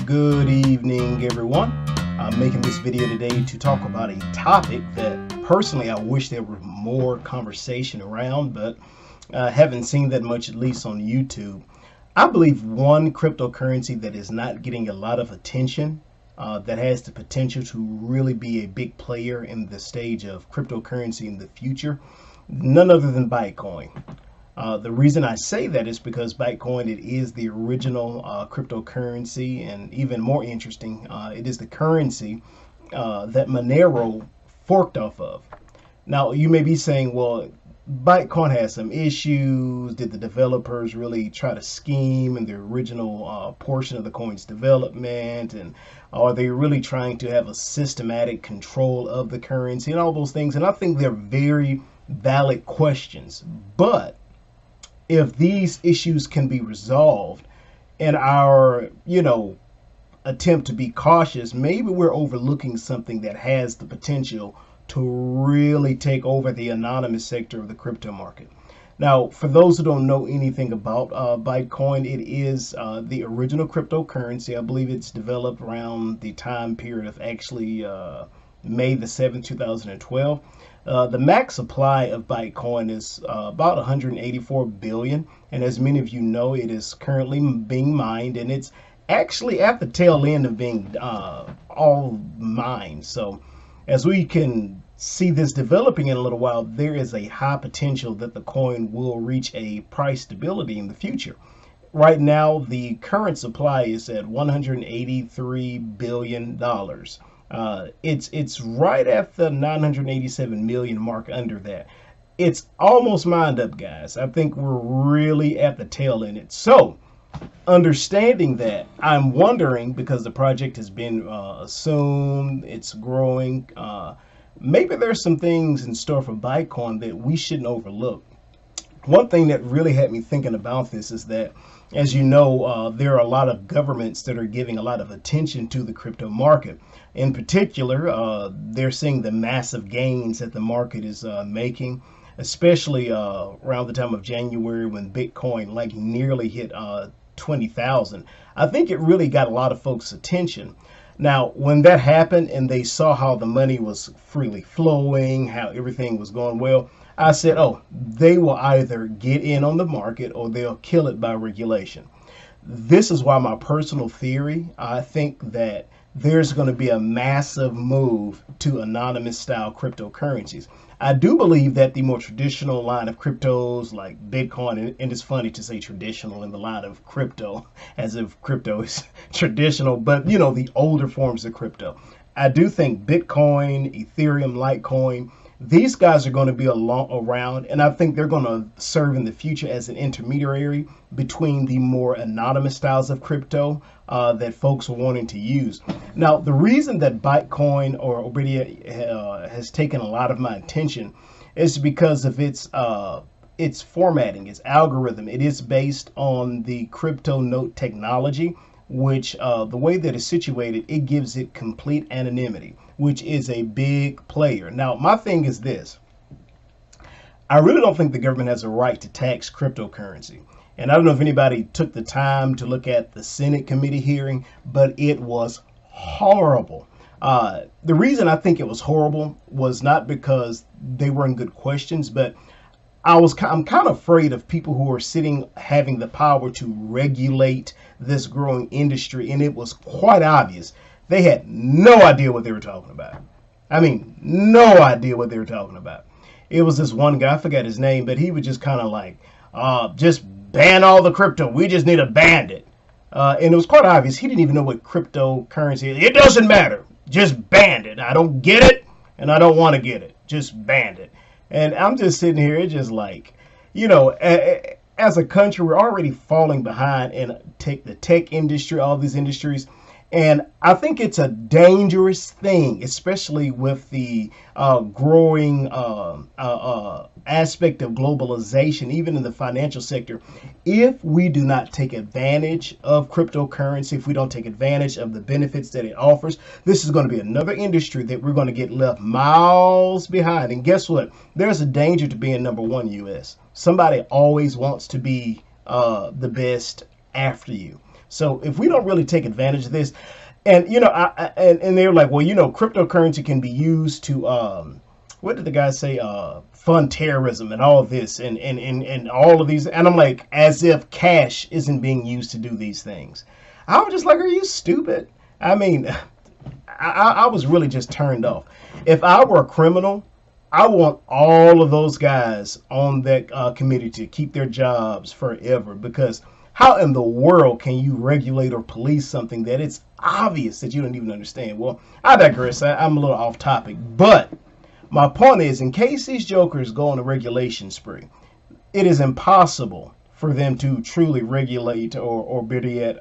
Good evening, everyone. I'm making this video today to talk about a topic that personally I wish there were more conversation around, but haven't seen that much, at least on YouTube. I believe one cryptocurrency that is not getting a lot of attention, that has the potential to really be a big player in the stage of cryptocurrency in the future, none other than Bytecoin. The reason I say that is because Bytecoin, it is the original cryptocurrency, and even more interesting, it is the currency that Monero forked off of. Now, you may be saying, well, Bytecoin has some issues. Did the developers really try to scheme in the original portion of the coin's development? And are they really trying to have a systematic control of the currency and all those things? And I think they're very valid questions. But if these issues can be resolved in our, attempt to be cautious, maybe we're overlooking something that has the potential to really take over the anonymous sector of the crypto market. Now, for those who don't know anything about Bytecoin, it is the original cryptocurrency. I believe it's developed around the time period of actually May the 7th, 2012. The max supply of Bytecoin is about 184 billion. And as many of you know, it is currently being mined, and it's actually at the tail end of being all mined. So as we can see this developing in a little while, there is a high potential that the coin will reach a price stability in the future. Right now, the current supply is at $183 billion. It's right at the 987 million mark under that. It's almost mined up, guys. I think we're really at the tail end. So understanding that, I'm wondering, because the project has been assumed, it's growing, maybe there's some things in store for Bytecoin that we shouldn't overlook. One thing that really had me thinking about this is that, as you know, there are a lot of governments that are giving a lot of attention to the crypto market. In particular, they're seeing the massive gains that the market is making, especially around the time of January when Bitcoin nearly hit 20,000. I think it really got a lot of folks' attention. Now, when that happened and they saw how the money was freely flowing, how everything was going well, I said, oh, they will either get in on the market or they'll kill it by regulation. This is why my personal theory, I think that there's going to be a massive move to anonymous style cryptocurrencies. I do believe that the more traditional line of cryptos like Bitcoin, and it's funny to say traditional in the line of crypto as if crypto is traditional, but the older forms of crypto. I do think Bitcoin, Ethereum, Litecoin, these guys are going to be around, and I think they're going to serve in the future as an intermediary between the more anonymous styles of crypto that folks are wanting to use. Now, the reason that Bytecoin already has taken a lot of my attention is because of its formatting, its algorithm. It is based on the crypto note technology, which the way that it's situated, it gives it complete anonymity, which is a big player. Now, my thing is this. I really don't think the government has a right to tax cryptocurrency. And I don't know if anybody took the time to look at the Senate committee hearing, but it was horrible. The reason I think it was horrible was not because they weren't good questions, but I'm kind of afraid of people who are having the power to regulate this growing industry. And it was quite obvious. They had no idea what they were talking about. I mean, no idea what they were talking about. It was this one guy, I forgot his name, but he was just kind of like, just ban all the crypto. We just need to ban it. And it was quite obvious. He didn't even know what cryptocurrency is. It doesn't matter. Just ban it. I don't get it, and I don't want to get it. Just ban it. And I'm just sitting here, it's just like, as a country, we're already falling behind in the tech industry, all these industries. And I think it's a dangerous thing, especially with the growing aspect of globalization, even in the financial sector. If we do not take advantage of cryptocurrency, if we don't take advantage of the benefits that it offers, this is going to be another industry that we're going to get left miles behind. And guess what? There's a danger to being number one US. Somebody always wants to be the best after you. So if we don't really take advantage of this, and and they're like, well, cryptocurrency can be used to what did the guy say? Fund terrorism and all of this and all of these. And I'm like, as if cash isn't being used to do these things. I was just like, are you stupid? I mean, I was really just turned off. If I were a criminal, I want all of those guys on that committee to keep their jobs forever, because how in the world can you regulate or police something that it's obvious that you don't even understand? Well, I digress. I'm a little off topic, but my point is, in case these jokers go on a regulation spree, it is impossible for them to truly regulate or better yet,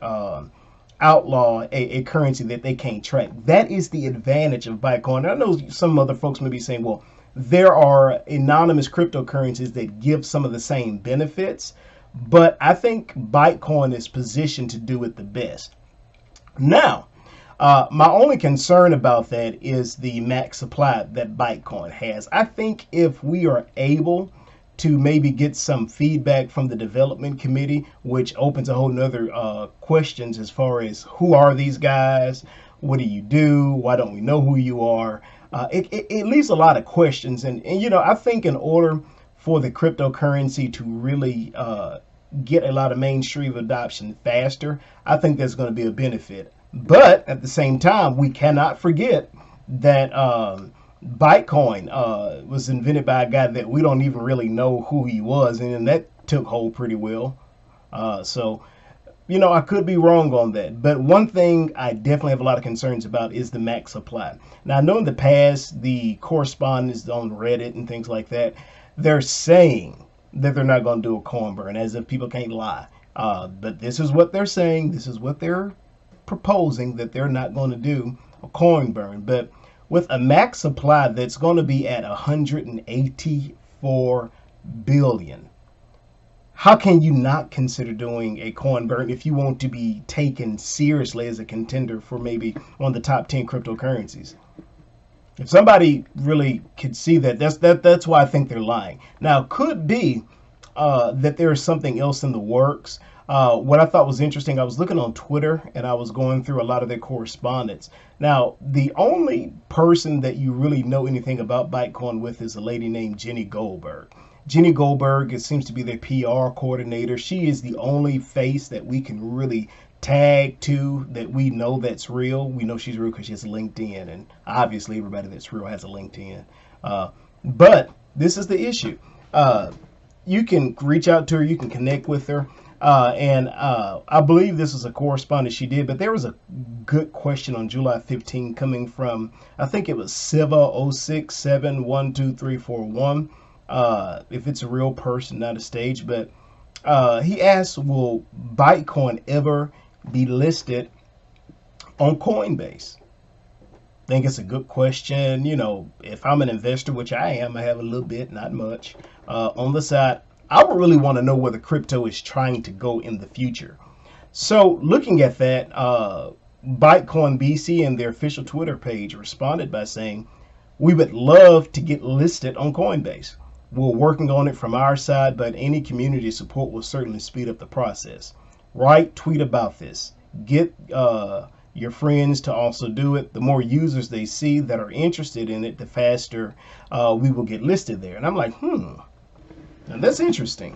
outlaw a currency that they can't track. That is the advantage of Bytecoin. I know some other folks may be saying, well, there are anonymous cryptocurrencies that give some of the same benefits, but I think Bytecoin is positioned to do it the best. Now, my only concern about that is the max supply that Bytecoin has. I think if we are able to maybe get some feedback from the development committee, which opens a whole nother questions as far as who are these guys, what do you do, why don't we know who you are, it leaves a lot of questions. And I think in order for the cryptocurrency to really get a lot of mainstream adoption faster, I think there's going to be a benefit. But at the same time, we cannot forget that Bytecoin was invented by a guy that we don't even really know who he was, and that took hold pretty well. So I could be wrong on that. But one thing I definitely have a lot of concerns about is the max supply. Now, I know in the past, the correspondents on Reddit and things like that, they're saying that they're not going to do a coin burn, as if people can't lie. But this is what they're saying. This is what they're proposing, that they're not going to do a coin burn. But with a max supply that's going to be at 184 billion, how can you not consider doing a coin burn if you want to be taken seriously as a contender for maybe one of the top 10 cryptocurrencies? If somebody really could see that, that's why I think they're lying. Now, could be that there is something else in the works. What I thought was interesting, I was looking on Twitter and I was going through a lot of their correspondence. Now, the only person that you really know anything about Bytecoin with is a lady named Jenny Goldberg. Jenny Goldberg, it seems to be their PR coordinator. She is the only face that we can really tag to that we know that's real. We know she's real because she has a LinkedIn, and obviously everybody that's real has a LinkedIn. But this is the issue. You can reach out to her, you can connect with her. And I believe this is a correspondence she did, but there was a good question on July 15 coming from, I think it was Siva067123441. If it's a real person, not a stage, but he asked, will Bytecoin ever be listed on Coinbase? I think it's a good question. If I'm an investor, which I am, I have a little bit, not much, on the side, I would really want to know where the crypto is trying to go in the future. So looking at that, Bytecoin BC and their official Twitter page responded by saying, we would love to get listed on Coinbase. We're working on it from our side, but any community support will certainly speed up the process. Write, tweet about this. Get your friends to also do it. The more users they see that are interested in it, the faster we will get listed there. And I'm like, and that's interesting.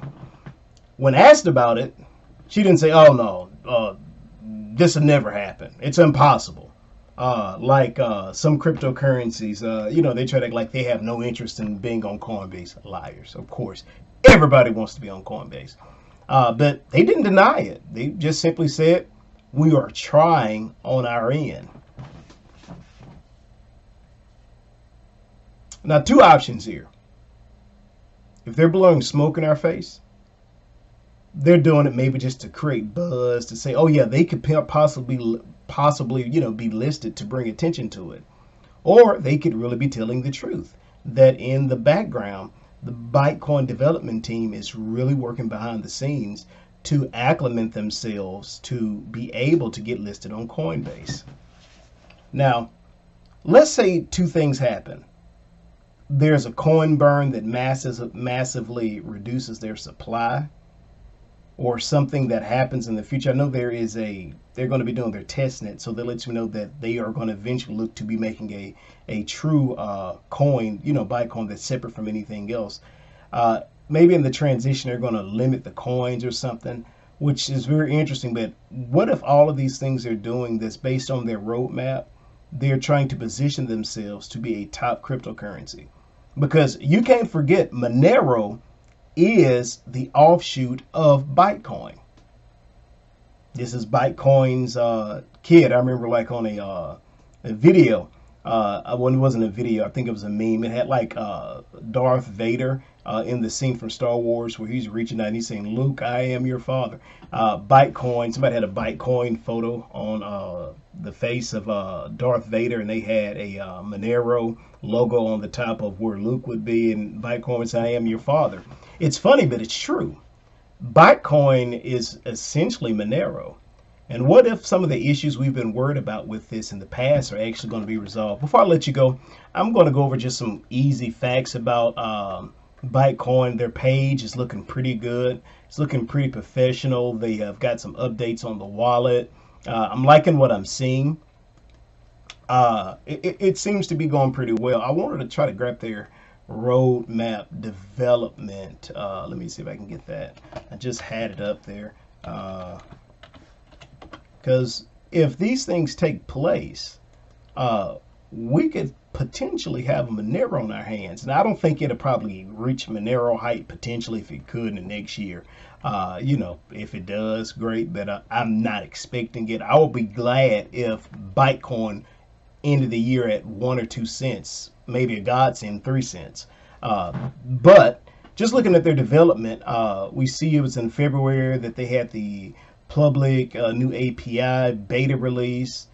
When asked about it, she didn't say, oh no, this will never happen. It's impossible. Like some cryptocurrencies, they try to act like they have no interest in being on Coinbase. Liars, of course. Everybody wants to be on Coinbase. But they didn't deny it. They just simply said, we are trying on our end. Now, two options here. If they're blowing smoke in our face, they're doing it maybe just to create buzz, to say, oh yeah, they could possibly, be listed to bring attention to it. Or they could really be telling the truth, that in the background, the Bytecoin development team is really working behind the scenes to acclimate themselves to be able to get listed on Coinbase. Now, let's say two things happen. There's a coin burn that massively reduces their supply, or something that happens in the future. I know they're going to be doing their test net, so that lets me know that they are going to eventually look to be making a true coin, Bytecoin that's separate from anything else. Maybe in the transition they're going to limit the coins or something, which is very interesting. But what if all of these things they're doing that's based on their roadmap, they're trying to position themselves to be a top cryptocurrency? Because you can't forget, Monero is the offshoot of Bytecoin. This is Bytecoin's kid. I remember like on a video. When it wasn't a video, I think it was a meme. It had like Darth Vader in the scene from Star Wars where he's reaching out and he's saying, "Luke, I am your father." Bytecoin. Somebody had a Bytecoin photo on the face of Darth Vader, and they had a Monero logo on the top of where Luke would be, and Bytecoin says, "I am your father." It's funny, but it's true. Bytecoin is essentially Monero. And what if some of the issues we've been worried about with this in the past are actually going to be resolved? Before I let you go, I'm going to go over just some easy facts about Bytecoin. Their page is looking pretty good. It's looking pretty professional. They have got some updates on the wallet. I'm liking what I'm seeing. It seems to be going pretty well. I wanted to try to grab their roadmap development. Let me see if I can get that. I just had it up there. Because if these things take place, we could potentially have a Monero on our hands. And I don't think it'll probably reach Monero height potentially if it could in the next year. If it does, great, but I'm not expecting it. I will be glad if Bytecoin ended the year at 1 or 2 cents, maybe a godsend 3 cents. But just looking at their development, we see it was in February that they had the public new API beta release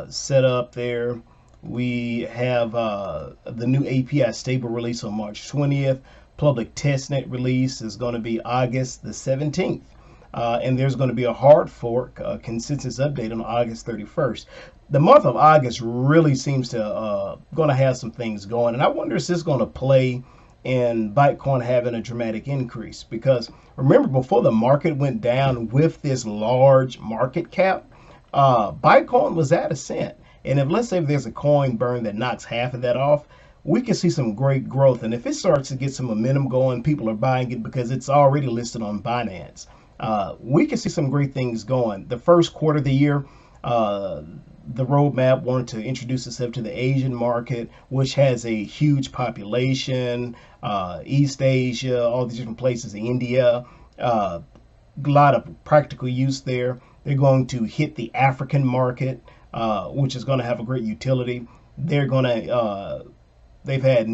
set up there. We have the new API stable release on March 20th. Public testnet release is going to be August the 17th. And there's going to be a hard fork consensus update on August 31st. The month of August really seems to going to have some things going. And I wonder if this is going to play in Bytecoin having a dramatic increase. Because remember, before the market went down with this large market cap, Bytecoin was at $0.01. And if, let's say, if there's a coin burn that knocks half of that off, we can see some great growth. And if it starts to get some momentum going, people are buying it because it's already listed on Binance. We can see some great things going. The first quarter of the year, the roadmap wanted to introduce itself to the Asian market, which has a huge population, East Asia, all these different places, India, a lot of practical use there. They're going to hit the African market, which is going to have a great utility. They're going to they've had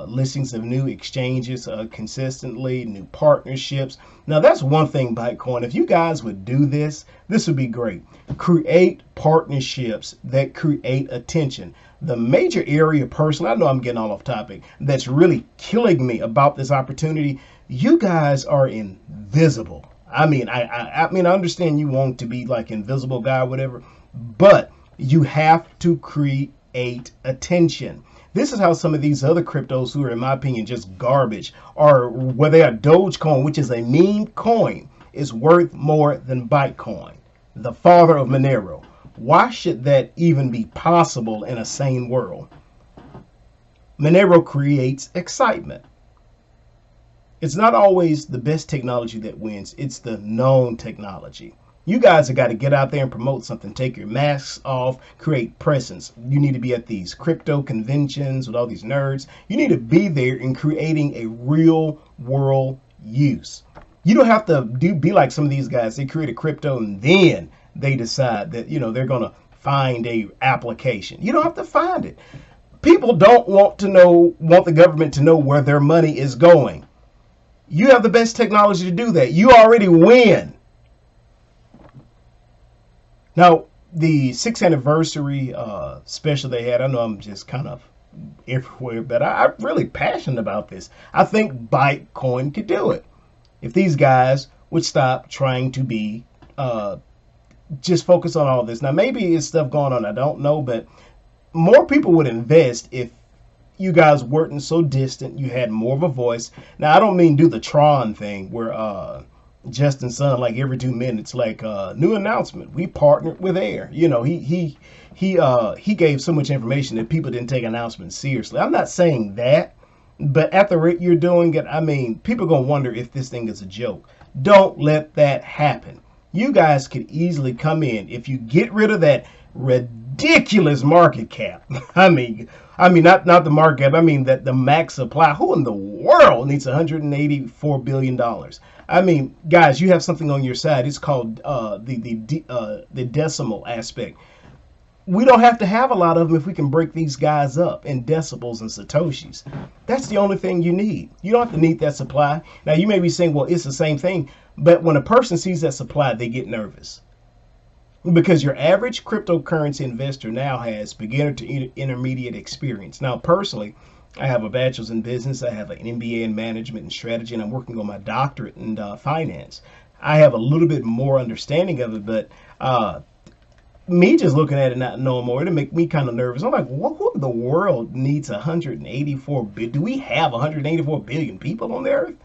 listings of new exchanges consistently, new partnerships. Now, that's one thing, Bytecoin. If you guys would do this, this would be great. Create partnerships that create attention. The major area, personally, I know I'm getting all off topic, that's really killing me about this opportunity, you guys are invisible. I mean, I understand you want to be like invisible guy, whatever, but you have to create attention. This is how some of these other cryptos who are, in my opinion, just garbage, or where they are Dogecoin, which is a meme coin, is worth more than Bytecoin, the father of Monero. Why should that even be possible in a sane world? Monero creates excitement. It's not always the best technology that wins. It's the known technology. You guys have got to get out there and promote something. Take your masks off, create presence. You need to be at these crypto conventions with all these nerds. You need to be there in creating a real world use. You don't have to be like some of these guys. They create a crypto and then they decide that, they're going to find a application. You don't have to find it. People don't want the government to know where their money is going. You have the best technology to do that. You already win. Now, the 6th anniversary special they had, I know I'm just kind of everywhere, but I'm really passionate about this. I think Bytecoin could do it if these guys would stop trying to be just focus on all this. Now, maybe it's stuff going on, I don't know, but more people would invest if you guys weren't so distant. You had more of a voice. Now, I don't mean do the Tron thing where Justin Sun, like every 2 minutes, like new announcement, we partnered with Air. You know, he gave so much information that people didn't take announcements seriously. I'm not saying that, but at the rate you're doing it, I mean, people are gonna wonder if this thing is a joke. Don't let that happen. You guys could easily come in if you get rid of that ridiculous market cap. Not the market cap. I mean that the max supply. Who in the world needs $184 billion? I mean, guys, you have something on your side. It's called the decimal aspect. We don't have to have a lot of them if we can break these guys up in decibels and satoshis. That's the only thing you need. You don't have to need that supply. Now, you may be saying, well, it's the same thing. But when a person sees that supply, they get nervous. Because your average cryptocurrency investor now has beginner to intermediate experience. Now, personally, I have a bachelor's in business. I have an MBA in management and strategy, and I'm working on my doctorate in finance. I have a little bit more understanding of it, but me just looking at it not knowing more, it'll make me kind of nervous. I'm like, what in the world needs 184 billion? Do we have 184 billion people on the earth?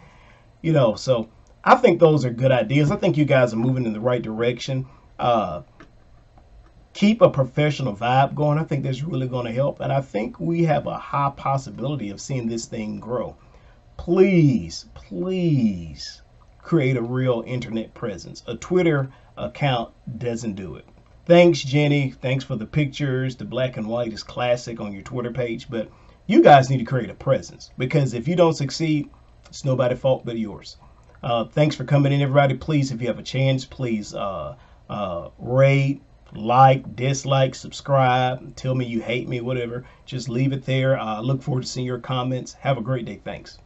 You know, so I think those are good ideas. I think you guys are moving in the right direction. Keep a professional vibe going. I think that's really going to help. And I think we have a high possibility of seeing this thing grow. Please, please create a real internet presence. A Twitter account doesn't do it. Thanks, Jenny. Thanks for the pictures. The black and white is classic on your Twitter page. But you guys need to create a presence, because if you don't succeed, it's nobody's fault but yours. Thanks for coming in, everybody. Please, if you have a chance, please rate, like, dislike, subscribe. Tell me you hate me, whatever. Just leave it there. Look forward to seeing your comments. Have a great day. Thanks.